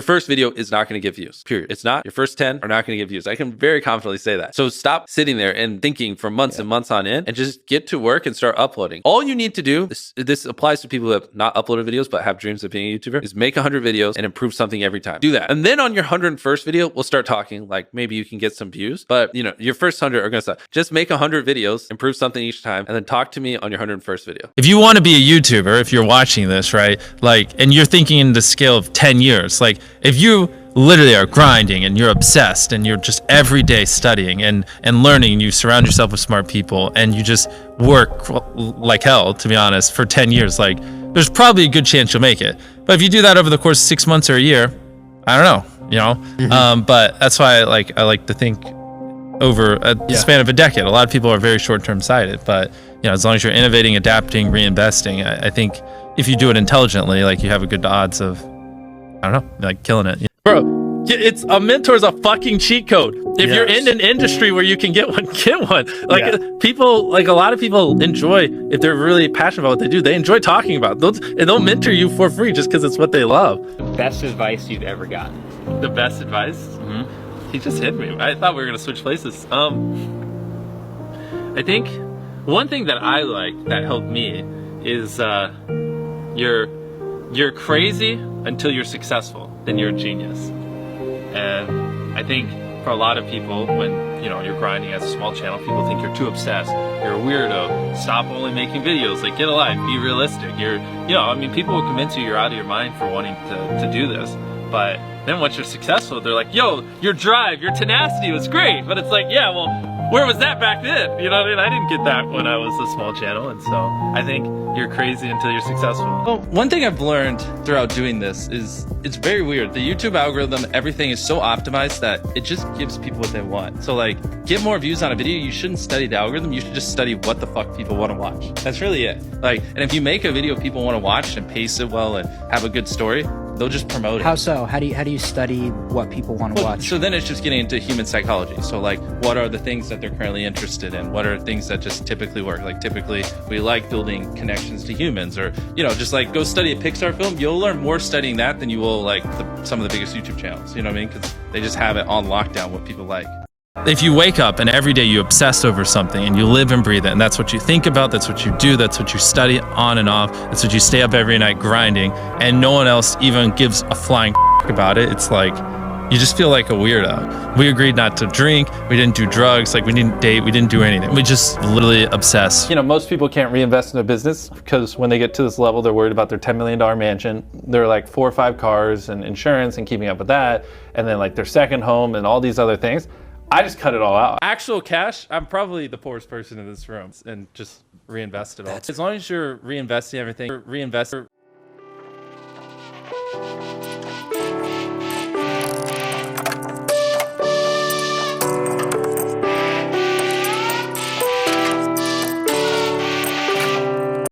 Your first video is not going to give views, period. It's not. Your first 10 are not going to give views. I can very confidently say that. So stop sitting there and thinking for months and months on end and just get to work and start uploading. All you need to do, this applies to people who have not uploaded videos but have dreams of being a YouTuber, is make 100 videos and improve something every time. Do that. And then on your 101st video, we'll start talking, like maybe you can get some views, but you know, your first 100 are going to suck. Just make 100 videos, improve something each time, and then talk to me on your 101st video. If you want to be a YouTuber, if you're watching this, right, like, and you're thinking in the scale of 10 years, like if you literally are grinding and you're obsessed and you're just every day studying and learning, and you surround yourself with smart people and you just work like hell, to be honest, for 10 years, like there's probably a good chance you'll make it. But if you do that over the course of 6 months or a year, I don't know, you know. But that's why I like to think over a span of a decade. A lot of people are very short-term sighted, but you know, as long as you're innovating, adapting, reinvesting, I think if you do it intelligently, like you have a good odds of, I don't know, like killing it. Bro, it's a mentor's a fucking cheat code. If you're in an industry where you can get one, get one. Like people, like a lot of people enjoy, if they're really passionate about what they do, they enjoy talking about it. And they'll mentor you for free just because it's what they love. The best advice you've ever gotten. The best advice? He just hit me. I thought we were gonna switch places. I think one thing that I like that helped me is you're crazy until you're successful, then you're a genius. And I think for a lot of people, when you know you're grinding as a small channel, people think you're too obsessed, you're a weirdo, stop only making videos, like get a life, be realistic. You know, I mean, people will convince you you're out of your mind for wanting to do this, but then once you're successful, they're like, yo, your drive, your tenacity was great. But it's like, yeah, well, where was that back then? You know what I mean? I didn't get that when I was a small channel. And so I think you're crazy until you're successful. Well, one thing I've learned throughout doing this is it's very weird. The YouTube algorithm, everything is so optimized that it just gives people what they want. So like, get more views on a video, you shouldn't study the algorithm. You should just study what the fuck people want to watch. That's really it. Like, and if you make a video people want to watch and pace it well and have a good story, they'll just promote it. How so? How do you study what people want to watch? So then it's just getting into human psychology. So like, what are the things that they're currently interested in? What are things that just typically work? Like typically we like building connections to humans, or, you know, just like go study a Pixar film. You'll learn more studying that than you will like some of the biggest YouTube channels. You know what I mean? Because they just have it on lockdown what people like. If you wake up and every day you obsess over something and you live and breathe it, and that's what you think about, that's what you do, that's what you study on and off, that's what you stay up every night grinding, and no one else even gives a flying about it, it's like, you just feel like a weirdo. We agreed not to drink, we didn't do drugs, like we didn't date, we didn't do anything. We just literally obsess. You know, most people can't reinvest in a business because when they get to this level, they're worried about their $10 million mansion. They're like 4 or 5 cars and insurance and keeping up with that. And then like their second home and all these other things. I just cut it all out. Actual cash, I'm probably the poorest person in this room, and just reinvest it all. As long as you're reinvesting everything, reinvest.